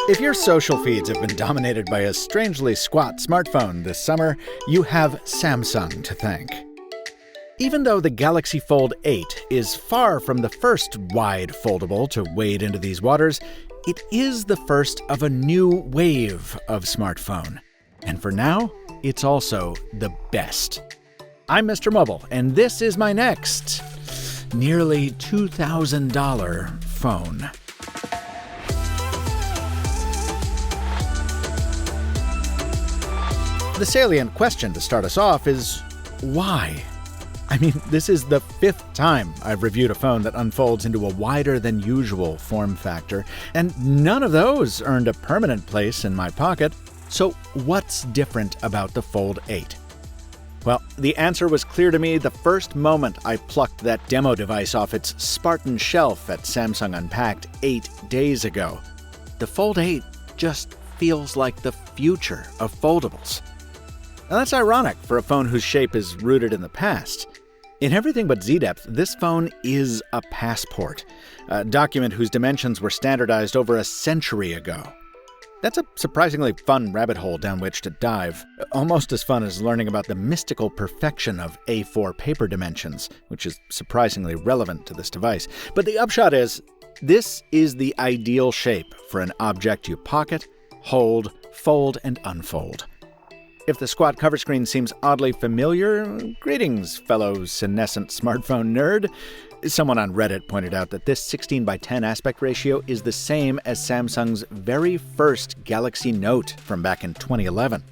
If your social feeds have been dominated by a strangely squat smartphone this summer, you have Samsung to thank. Even though the Galaxy Fold8 is far from the first wide foldable to wade into these waters, it is the first of a new wave of smartphone. And for now, it's also the best. I'm Mr. Mobile, and this is my next nearly $2,000 phone. The salient question to start us off is, why? I mean, this is the 5th time I've reviewed a phone that unfolds into a wider than usual form factor, and none of those earned a permanent place in my pocket. So what's different about the Fold8? Well, the answer was clear to me the first moment I plucked that demo device off its Spartan shelf at Samsung Unpacked 8 days ago. The Fold8 just feels like the future of foldables. Now that's ironic for a phone whose shape is rooted in the past. In everything but Z-depth, this phone is a passport, a document whose dimensions were standardized over a century ago. That's a surprisingly fun rabbit hole down which to dive, almost as fun as learning about the mystical perfection of A4 paper dimensions, which is surprisingly relevant to this device. But the upshot is, this is the ideal shape for an object you pocket, hold, fold, and unfold. If the squat cover screen seems oddly familiar, greetings, fellow senescent smartphone nerd. Someone on Reddit pointed out that this 16:10 aspect ratio is the same as Samsung's very first Galaxy Note from back in 2011.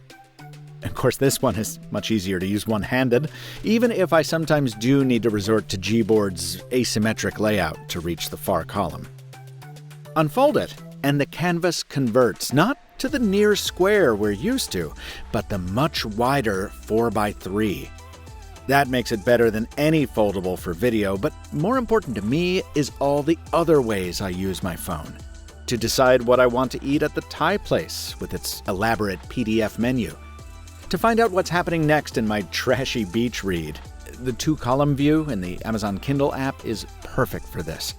Of course, this one is much easier to use one-handed, even if I sometimes do need to resort to Gboard's asymmetric layout to reach the far column. Unfold it, and the canvas converts, not to the near square we're used to, but the much wider 4x3. That makes it better than any foldable for video, but more important to me is all the other ways I use my phone. To decide what I want to eat at the Thai place with its elaborate PDF menu. To find out what's happening next in my trashy beach read. The 2-column view in the Amazon Kindle app is perfect for this.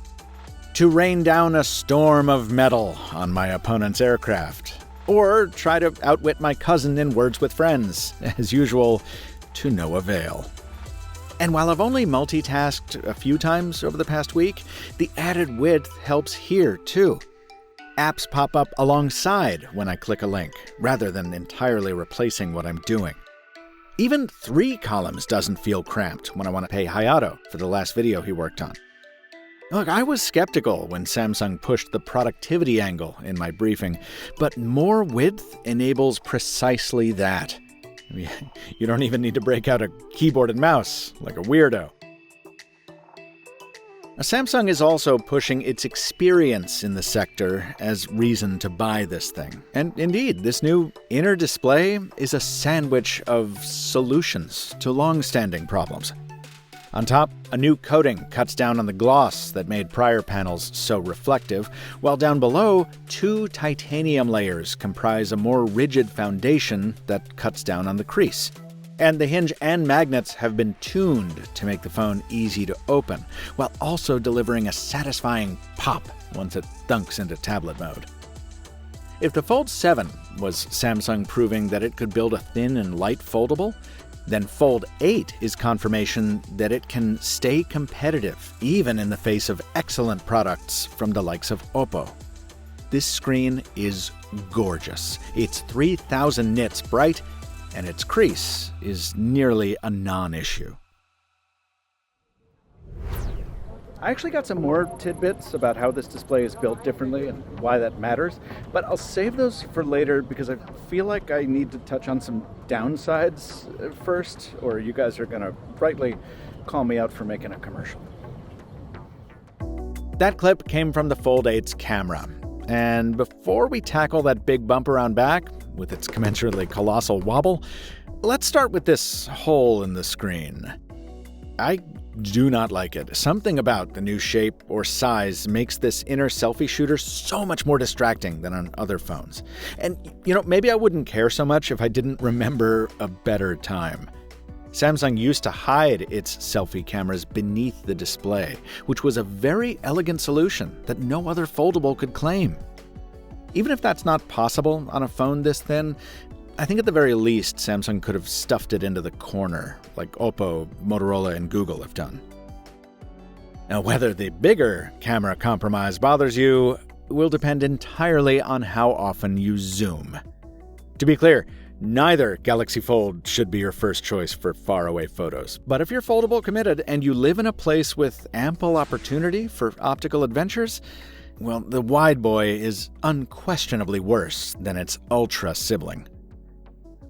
To rain down a storm of metal on my opponent's aircraft. Or try to outwit my cousin in Words with Friends, as usual, to no avail. And while I've only multitasked a few times over the past week, the added width helps here too. Apps pop up alongside when I click a link, rather than entirely replacing what I'm doing. Even 3 columns doesn't feel cramped when I want to pay Hayato for the last video he worked on. Look, I was skeptical when Samsung pushed the productivity angle in my briefing, but more width enables precisely that. You don't even need to break out a keyboard and mouse like a weirdo. Samsung is also pushing its experience in the sector as reason to buy this thing. And indeed, this new inner display is a sandwich of solutions to long-standing problems. On top, a new coating cuts down on the gloss that made prior panels so reflective, while down below, 2 titanium layers comprise a more rigid foundation that cuts down on the crease. And the hinge and magnets have been tuned to make the phone easy to open, while also delivering a satisfying pop once it thunks into tablet mode. If the Fold 7 was Samsung proving that it could build a thin and light foldable, then Fold8 is confirmation that it can stay competitive, even in the face of excellent products from the likes of Oppo. This screen is gorgeous. It's 3,000 nits bright, and its crease is nearly a non-issue. I actually got some more tidbits about how this display is built differently and why that matters, but I'll save those for later because I feel like I need to touch on some downsides first, or you guys are going to rightly call me out for making a commercial. That clip came from the Fold8's camera, and before we tackle that big bump around back, with its commensurately colossal wobble, let's start with this hole in the screen. I do not like it. Something about the new shape or size makes this inner selfie shooter so much more distracting than on other phones. And, maybe I wouldn't care so much if I didn't remember a better time. Samsung used to hide its selfie cameras beneath the display, which was a very elegant solution that no other foldable could claim. Even if that's not possible on a phone this thin, I think at the very least Samsung could have stuffed it into the corner, like Oppo, Motorola, and Google have done. Now, whether the bigger camera compromise bothers you will depend entirely on how often you zoom. To be clear, neither Galaxy Fold should be your first choice for faraway photos. But if you're foldable committed and you live in a place with ample opportunity for optical adventures, well, the wideboi is unquestionably worse than its ultra sibling.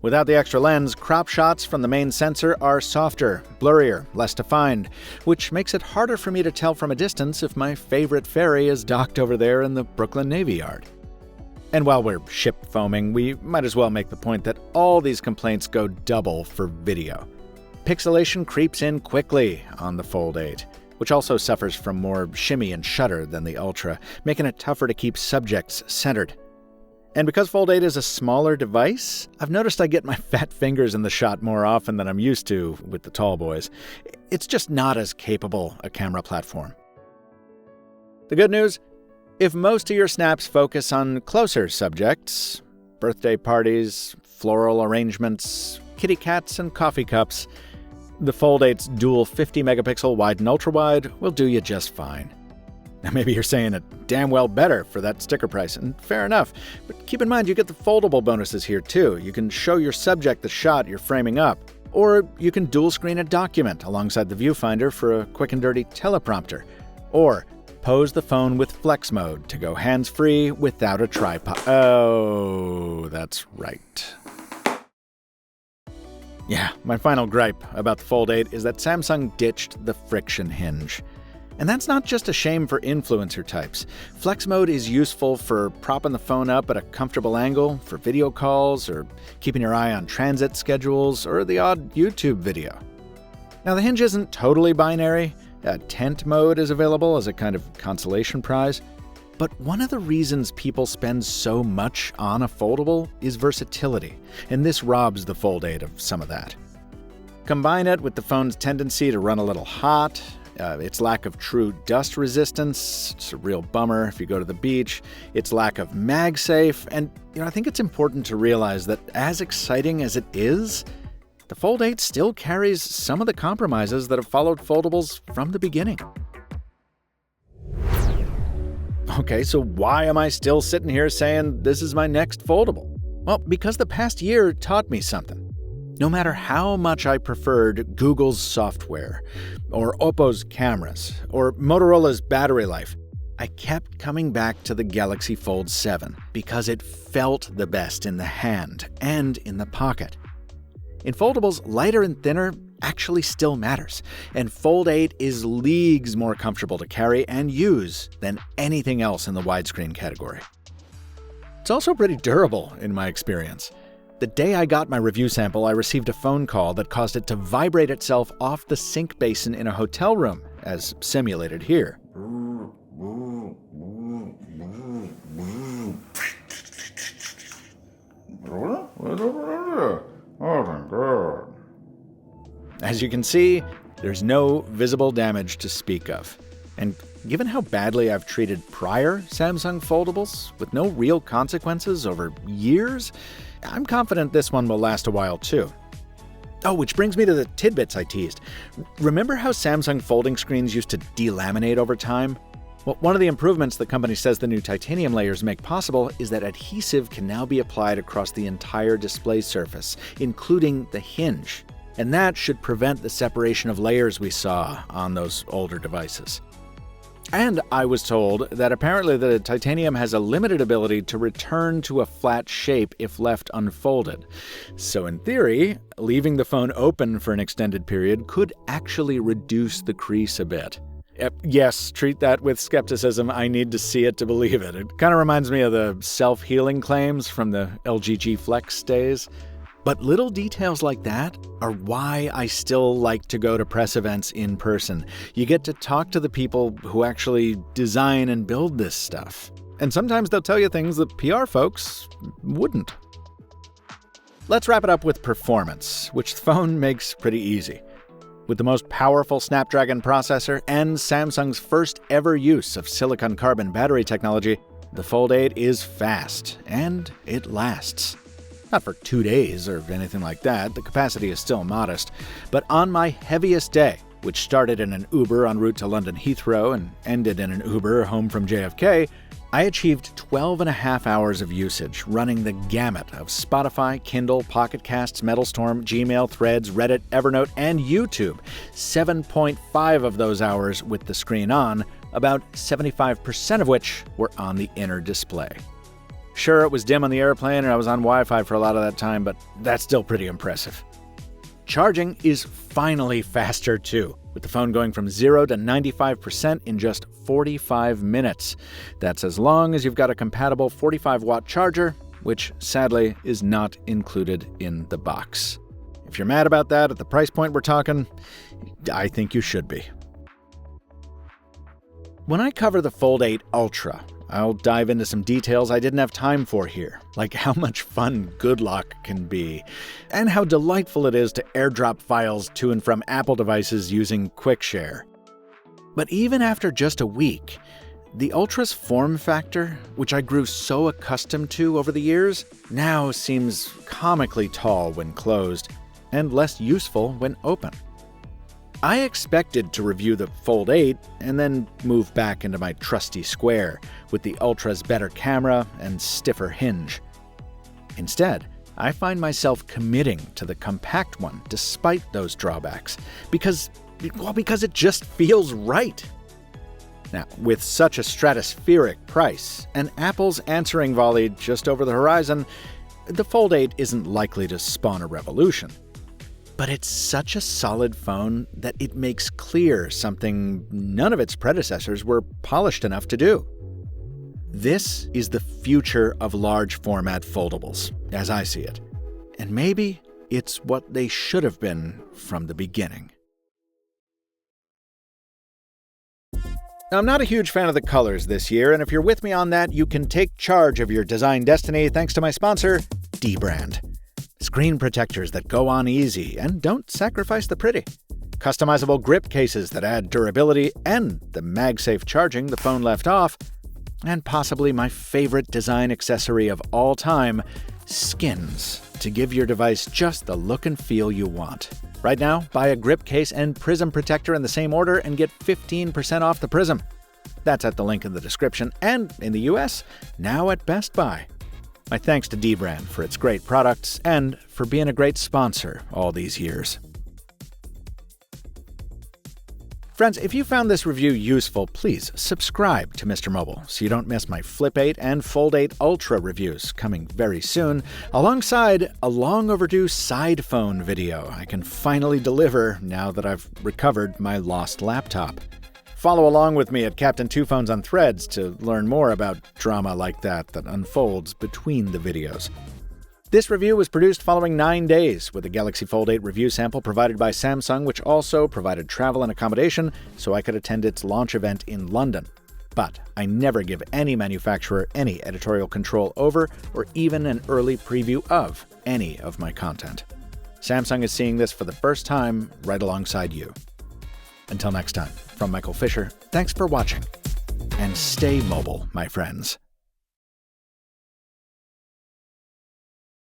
Without the extra lens, crop shots from the main sensor are softer, blurrier, less defined, which makes it harder for me to tell from a distance if my favorite ferry is docked over there in the Brooklyn Navy Yard. And while we're ship foaming, we might as well make the point that all these complaints go double for video. Pixelation creeps in quickly on the Fold8, which also suffers from more shimmy and shutter than the Ultra, making it tougher to keep subjects centered. And because Fold8 is a smaller device, I've noticed I get my fat fingers in the shot more often than I'm used to with the tall boys. It's just not as capable a camera platform. The good news? If most of your snaps focus on closer subjects, birthday parties, floral arrangements, kitty cats, and coffee cups, the Fold8's dual 50-megapixel wide and ultra-wide will do you just fine. Now maybe you're saying it damn well better for that sticker price, and fair enough, but keep in mind you get the foldable bonuses here too. You can show your subject the shot you're framing up, or you can dual screen a document alongside the viewfinder for a quick and dirty teleprompter, or pose the phone with flex mode to go hands-free without a tripod. Oh, that's right. Yeah, my final gripe about the Fold8 is that Samsung ditched the friction hinge. And that's not just a shame for influencer types. Flex mode is useful for propping the phone up at a comfortable angle, for video calls, or keeping your eye on transit schedules, or the odd YouTube video. Now, the hinge isn't totally binary. Tent mode is available as a kind of consolation prize. But one of the reasons people spend so much on a foldable is versatility, and this robs the Fold8 of some of that. Combine it with the phone's tendency to run a little hot, its lack of true dust resistance, it's a real bummer if you go to the beach, its lack of MagSafe, and I think it's important to realize that as exciting as it is, the Fold8 still carries some of the compromises that have followed foldables from the beginning. Okay, so why am I still sitting here saying this is my next foldable? Well, because the past year taught me something. No matter how much I preferred Google's software, or Oppo's cameras, or Motorola's battery life, I kept coming back to the Galaxy Fold 7 because it felt the best in the hand and in the pocket. In foldables, lighter and thinner actually still matters, and Fold8 is leagues more comfortable to carry and use than anything else in the widescreen category. It's also pretty durable in my experience. The day I got my review sample, I received a phone call that caused it to vibrate itself off the sink basin in a hotel room, as simulated here. As you can see, there's no visible damage to speak of. And given how badly I've treated prior Samsung foldables, with no real consequences over years, I'm confident this one will last a while too. Oh, which brings me to the tidbits I teased. Remember how Samsung folding screens used to delaminate over time? Well, one of the improvements the company says the new titanium layers make possible is that adhesive can now be applied across the entire display surface, including the hinge. And that should prevent the separation of layers we saw on those older devices. And I was told that apparently the titanium has a limited ability to return to a flat shape if left unfolded. So in theory, leaving the phone open for an extended period could actually reduce the crease a bit. Yes, treat that with skepticism. I need to see it to believe it. It kind of reminds me of the self-healing claims from the LG G Flex days. But little details like that are why I still like to go to press events in person. You get to talk to the people who actually design and build this stuff. And sometimes they'll tell you things that PR folks wouldn't. Let's wrap it up with performance, which the phone makes pretty easy. With the most powerful Snapdragon processor and Samsung's first ever use of silicon carbon battery technology, The Fold 8 is fast, and it lasts. Not for 2 days or anything like that, the capacity is still modest, but on my heaviest day, which started in an Uber en route to London Heathrow and ended in an Uber home from JFK, I achieved 12.5 hours of usage, running the gamut of Spotify, Kindle, Pocket Casts, Metalstorm, Gmail, Threads, Reddit, Evernote, and YouTube. 7.5 of those hours with the screen on, about 75% of which were on the inner display. Sure, it was dim on the airplane and I was on Wi-Fi for a lot of that time, but that's still pretty impressive. Charging is finally faster too, with the phone going from 0 to 95% in just 45 minutes. That's as long as you've got a compatible 45-watt charger, which sadly is not included in the box. If you're mad about that at the price point we're talking, I think you should be. When I cover the Fold 8 Ultra, I'll dive into some details I didn't have time for here, like how much fun good luck can be, and how delightful it is to airdrop files to and from Apple devices using QuickShare. But even after just a week, the Ultra's form factor, which I grew so accustomed to over the years, now seems comically tall when closed, and less useful when open. I expected to review the Fold 8 and then move back into my trusty square with the Ultra's better camera and stiffer hinge. Instead, I find myself committing to the compact one despite those drawbacks because it just feels right. Now, with such a stratospheric price and Apple's answering volley just over the horizon, the Fold 8 isn't likely to spawn a revolution. But it's such a solid phone that it makes clear something none of its predecessors were polished enough to do. This is the future of large format foldables, as I see it. And maybe it's what they should have been from the beginning. Now, I'm not a huge fan of the colors this year, and if you're with me on that, you can take charge of your design destiny thanks to my sponsor, dbrand. Screen protectors that go on easy and don't sacrifice the pretty. Customizable grip cases that add durability and the MagSafe charging the phone left off. And possibly my favorite design accessory of all time, skins, to give your device just the look and feel you want. Right now, buy a grip case and prism protector in the same order and get 15% off the prism. That's at the link in the description and in the US, now at Best Buy. My thanks to dbrand for its great products and for being a great sponsor all these years. Friends, if you found this review useful, please subscribe to Mr. Mobile so you don't miss my Flip 8 and Fold 8 Ultra reviews coming very soon, alongside a long overdue side phone video I can finally deliver now that I've recovered my lost laptop. Follow along with me at Captain Two Phones on Threads to learn more about drama like that unfolds between the videos. This review was produced following 9 days with a Galaxy Fold 8 review sample provided by Samsung, which also provided travel and accommodation so I could attend its launch event in London. But I never give any manufacturer any editorial control over or even an early preview of any of my content. Samsung is seeing this for the first time right alongside you. Until next time, from Michael Fisher, thanks for watching, and stay mobile, my friends.